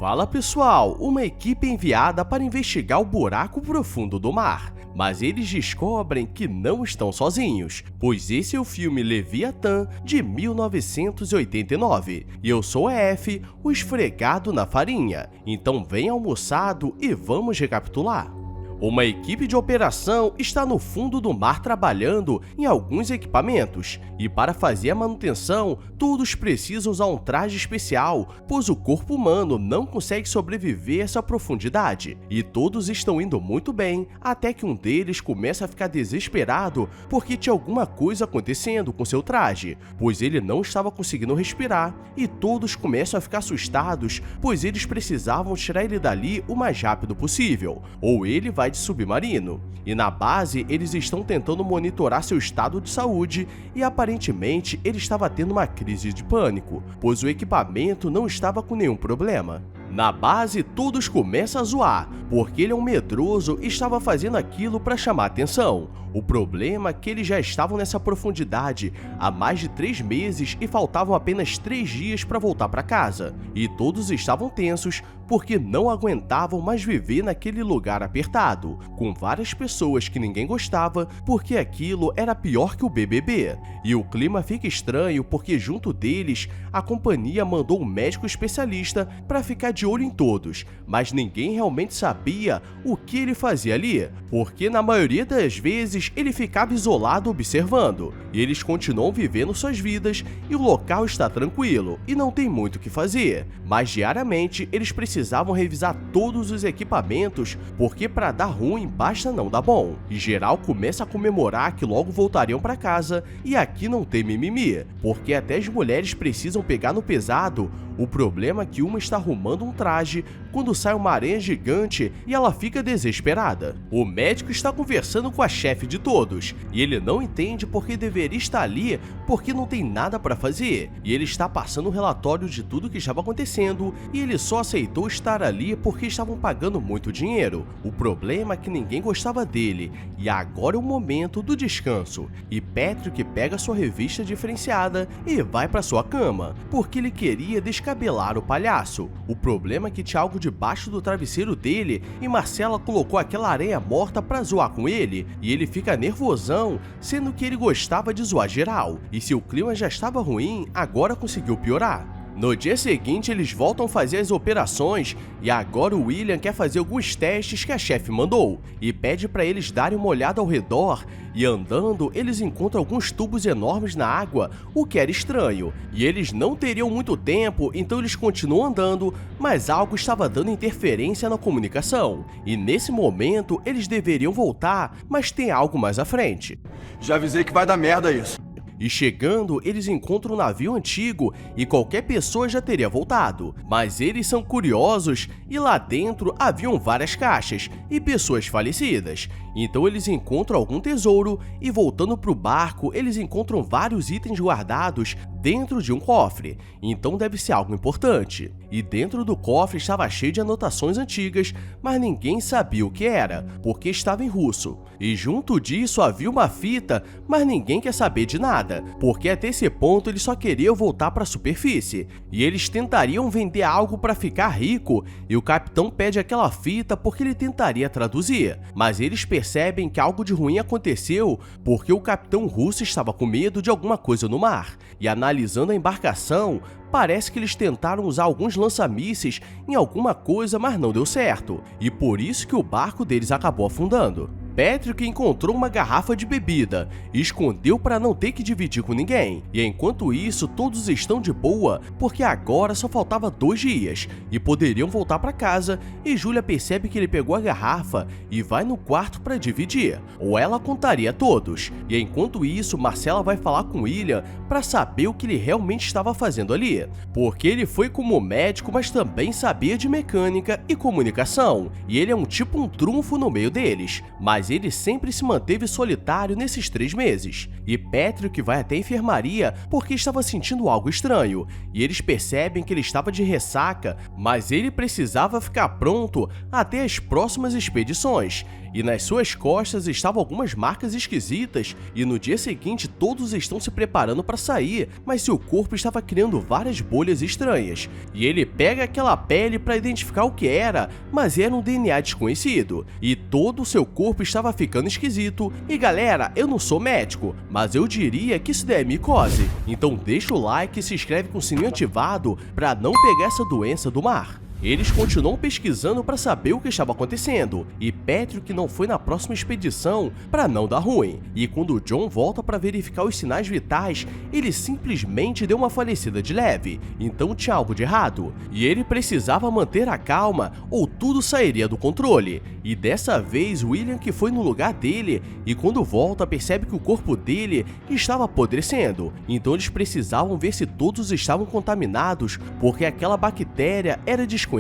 Fala pessoal, uma equipe é enviada para investigar o buraco profundo do mar, mas eles descobrem que não estão sozinhos, pois esse é o filme Leviatã de 1989, e eu sou a F, o esfregado na farinha, então vem almoçado e vamos recapitular. Uma equipe de operação está no fundo do mar trabalhando em alguns equipamentos, e para fazer a manutenção, todos precisam usar um traje especial, pois o corpo humano não consegue sobreviver a essa profundidade. E todos estão indo muito bem, até que um deles começa a ficar desesperado porque tinha alguma coisa acontecendo com seu traje, pois ele não estava conseguindo respirar, e todos começam a ficar assustados, pois eles precisavam tirar ele dali o mais rápido possível, ou ele vai de submarino. E na base, eles estão tentando monitorar seu estado de saúde e aparentemente ele estava tendo uma crise de pânico, pois o equipamento não estava com nenhum problema. Na base, todos começam a zoar, porque ele é um medroso e estava fazendo aquilo para chamar atenção. O problema é que eles já estavam nessa profundidade há mais de 3 meses e faltavam apenas 3 dias para voltar para casa. E todos estavam tensos porque não aguentavam mais viver naquele lugar apertado, com várias pessoas que ninguém gostava, porque aquilo era pior que o BBB. E o clima fica estranho porque junto deles, a companhia mandou um médico especialista para ficar de olho em todos, mas ninguém realmente sabia o que ele fazia ali, porque na maioria das vezes ele ficava isolado observando, e eles continuam vivendo suas vidas e o local está tranquilo e não tem muito o que fazer, mas diariamente eles precisavam revisar todos os equipamentos, porque para dar ruim basta não dar bom, e geral começa a comemorar que logo voltariam para casa, e aqui não tem mimimi, porque até as mulheres precisam pegar no pesado. O problema é que uma está arrumando um traje quando sai uma aranha gigante e ela fica desesperada. O médico está conversando com a chefe de todos e ele não entende porque deveria estar ali porque não tem nada para fazer. E ele está passando um relatório de tudo que estava acontecendo e ele só aceitou estar ali porque estavam pagando muito dinheiro. O problema é que ninguém gostava dele e agora é o momento do descanso. E Patrick pega sua revista diferenciada e vai para sua cama porque ele queria descabelar o palhaço. O problema é que tinha algo debaixo do travesseiro dele e Marcela colocou aquela aranha morta pra zoar com ele e ele fica nervosão, sendo que ele gostava de zoar geral. E se o clima já estava ruim, agora conseguiu piorar. No dia seguinte, eles voltam a fazer as operações e agora o William quer fazer alguns testes que a chefe mandou e pede para eles darem uma olhada ao redor e andando, eles encontram alguns tubos enormes na água, o que era estranho. E eles não teriam muito tempo, então eles continuam andando, mas algo estava dando interferência na comunicação. E nesse momento, eles deveriam voltar, mas tem algo mais à frente. Já avisei que vai dar merda isso. E chegando, eles encontram um navio antigo e qualquer pessoa já teria voltado. Mas eles são curiosos e lá dentro haviam várias caixas e pessoas falecidas. Então eles encontram algum tesouro e voltando para o barco, eles encontram vários itens guardados dentro de um cofre. Então deve ser algo importante. E dentro do cofre estava cheio de anotações antigas, mas ninguém sabia o que era, porque estava em russo. E junto disso havia uma fita, mas ninguém quer saber de nada, porque até esse ponto eles só queriam voltar para a superfície. E eles tentariam vender algo para ficar rico, e o capitão pede aquela fita porque ele tentaria traduzir. Mas eles percebem que algo de ruim aconteceu, porque o capitão russo estava com medo de alguma coisa no mar. E analisando a embarcação, parece que eles tentaram usar alguns lança-mísseis em alguma coisa, mas não deu certo. E por isso que o barco deles acabou afundando. Patrick encontrou uma garrafa de bebida e escondeu para não ter que dividir com ninguém. E enquanto isso, todos estão de boa, porque agora só faltava 2 dias e poderiam voltar para casa. E Julia percebe que ele pegou a garrafa e vai no quarto para dividir, ou ela contaria a todos. E enquanto isso, Marcela vai falar com William para saber o que ele realmente estava fazendo ali, porque ele foi como médico, mas também sabia de mecânica e comunicação, e ele é um trunfo no meio deles. Mas ele sempre se manteve solitário nesses 3 meses. E Patrick vai até a enfermaria porque estava sentindo algo estranho, e eles percebem que ele estava de ressaca, mas ele precisava ficar pronto até as próximas expedições. e nas suas costas estavam algumas marcas esquisitas, e no dia seguinte todos estão se preparando para sair, mas seu corpo estava criando várias bolhas estranhas, e ele pega aquela pele para identificar o que era, mas era um DNA desconhecido, e todo o seu corpo estava ficando esquisito. E galera, eu não sou médico, mas eu diria que isso daí é micose, então deixa o like e se inscreve com o sininho ativado para não pegar essa doença do mar. Eles continuam pesquisando para saber o que estava acontecendo, e Patrick não foi na próxima expedição para não dar ruim. E quando John volta para verificar os sinais vitais, ele simplesmente deu uma falecida de leve, então tinha algo de errado. E ele precisava manter a calma ou tudo sairia do controle. E dessa vez William que foi no lugar dele, e quando volta percebe que o corpo dele estava apodrecendo. Então eles precisavam ver se todos estavam contaminados, porque aquela bactéria era desconhecida,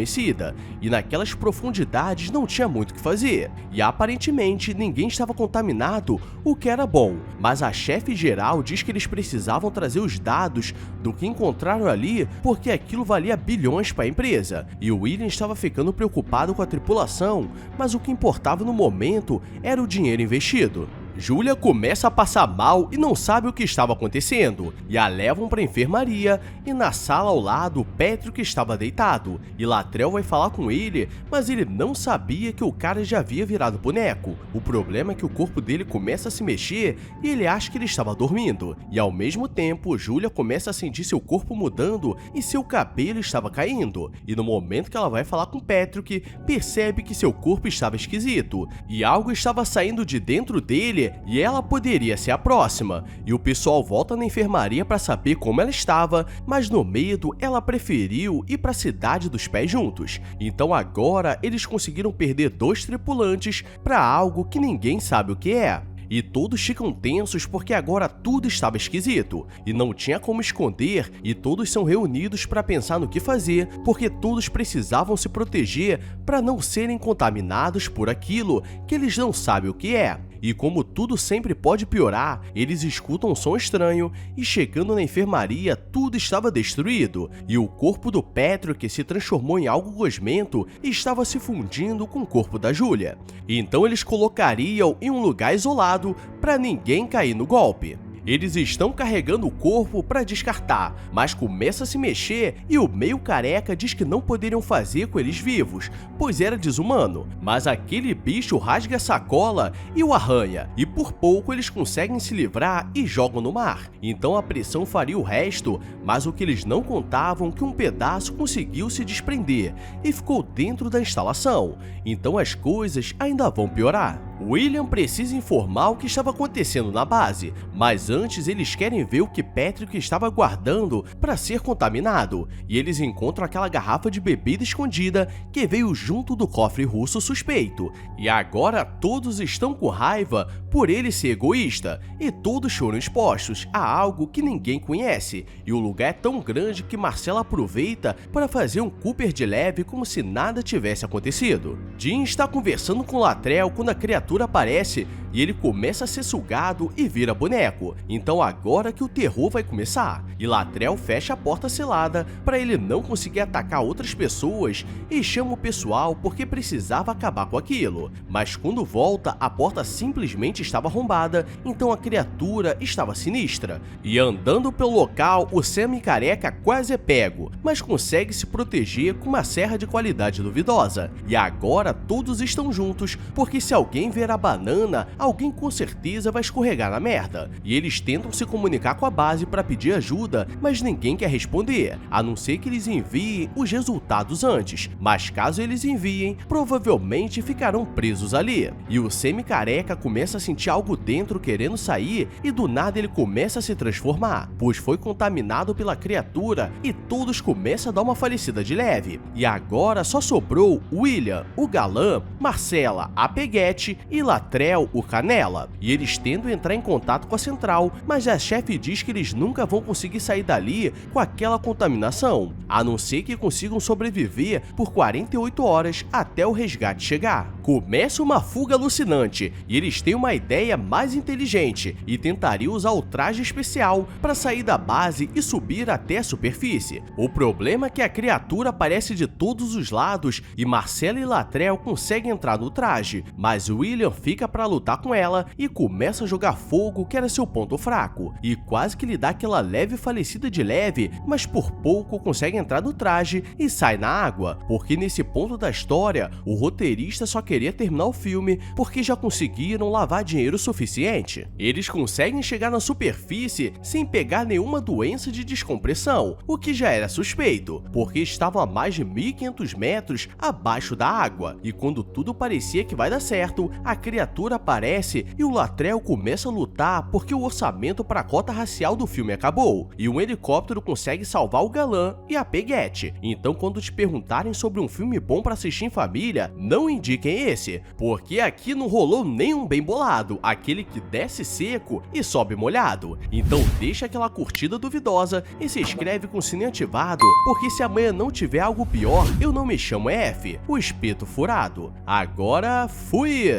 e naquelas profundidades não tinha muito o que fazer, e aparentemente ninguém estava contaminado, o que era bom, mas a chefe geral diz que eles precisavam trazer os dados do que encontraram ali, porque aquilo valia bilhões para a empresa, e o William estava ficando preocupado com a tripulação, mas o que importava no momento era o dinheiro investido. Julia começa a passar mal e não sabe o que estava acontecendo, e a levam para a enfermaria, e na sala ao lado, Patrick estava deitado, e Latrell vai falar com ele, mas ele não sabia que o cara já havia virado boneco. O problema é que o corpo dele começa a se mexer e ele acha que ele estava dormindo, e ao mesmo tempo, Julia começa a sentir seu corpo mudando e seu cabelo estava caindo, e no momento que ela vai falar com Patrick, percebe que seu corpo estava esquisito, e algo estava saindo de dentro dele, e ela poderia ser a próxima, e o pessoal volta na enfermaria para saber como ela estava, mas no medo ela preferiu ir para a cidade dos pés juntos. Então agora eles conseguiram perder 2 tripulantes para algo que ninguém sabe o que é. E todos ficam tensos porque agora tudo estava esquisito, e não tinha como esconder, e todos são reunidos para pensar no que fazer, porque todos precisavam se proteger para não serem contaminados por aquilo que eles não sabem o que é. E como tudo sempre pode piorar, eles escutam um som estranho e chegando na enfermaria tudo estava destruído e o corpo do Patrick se transformou em algo gosmento e estava se fundindo com o corpo da Julia. Então eles colocariam em um lugar isolado para ninguém cair no golpe. Eles estão carregando o corpo para descartar, mas começa a se mexer e o meio careca diz que não poderiam fazer com eles vivos, pois era desumano, mas aquele bicho rasga a sacola e o arranha, e por pouco eles conseguem se livrar e jogam no mar. Então a pressão faria o resto, mas o que eles não contavam é que um pedaço conseguiu se desprender e ficou dentro da instalação, então as coisas ainda vão piorar. William precisa informar o que estava acontecendo na base, mas antes eles querem ver o que Patrick estava guardando para ser contaminado, e eles encontram aquela garrafa de bebida escondida que veio junto do cofre russo suspeito, e agora todos estão com raiva por ele ser egoísta, e todos foram expostos a algo que ninguém conhece, e o lugar é tão grande que Marcela aproveita para fazer um Cooper de leve como se nada tivesse acontecido. Jim está conversando com Latrell quando a criatura aparece e ele começa a ser sugado e vira boneco. Então agora que o terror vai começar. E Latrell fecha a porta selada para ele não conseguir atacar outras pessoas e chama o pessoal porque precisava acabar com aquilo. Mas quando volta, a porta simplesmente estava arrombada, então a criatura estava sinistra. E andando pelo local, o semi-careca quase é pego, mas consegue se proteger com uma serra de qualidade duvidosa. E agora todos estão juntos, porque se alguém ver a banana, alguém com certeza vai escorregar na merda. E eles tentam se comunicar com a base para pedir ajuda, mas ninguém quer responder, a não ser que eles enviem os resultados antes. Mas caso eles enviem, provavelmente ficarão presos ali. E o semi-careca começa a sentir algo dentro querendo sair e do nada ele começa a se transformar, pois foi contaminado pela criatura e todos começam a dar uma falecida de leve. E agora só sobrou William, o galã, Marcela, a peguete e Latrell, o canela. E eles tentam entrar em contato com a central, mas a chefe diz que eles nunca vão conseguir sair dali com aquela contaminação, a não ser que consigam sobreviver por 48 horas até o resgate chegar. Começa uma fuga alucinante e eles têm uma ideia mais inteligente e tentariam usar o traje especial para sair da base e subir até a superfície. O problema é que a criatura aparece de todos os lados e Marcella e Latrell conseguem entrar no traje, mas William fica para lutar com ela e começa a jogar fogo, que era seu ponto fraco, e quase que lhe dá aquela leve falecida de leve, mas por pouco consegue entrar no traje e sai na água, porque nesse ponto da história o roteirista só queria terminar o filme porque já conseguiram lavar dinheiro suficiente. Eles conseguem chegar na superfície sem pegar nenhuma doença de descompressão, o que já era suspeito, porque estavam a mais de 1.500 metros abaixo da água, e quando tudo parecia que vai dar certo, a criatura aparece e o Latrell começa a lutar porque o orçamento para a cota racial do filme acabou, e um helicóptero consegue salvar o galã e a peguete. Então quando te perguntarem sobre um filme bom para assistir em família, não indiquem esse, porque aqui não rolou nenhum bem bolado, aquele que desce seco e sobe molhado. Então deixa aquela curtida duvidosa e se inscreve com o sininho ativado, porque se amanhã não tiver algo pior, eu não me chamo F, o espeto furado. Agora fui!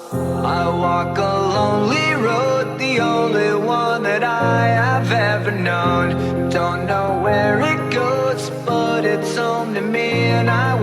I walk a lonely road, the only one that I have ever known. Don't know where it goes, but it's home to me, and I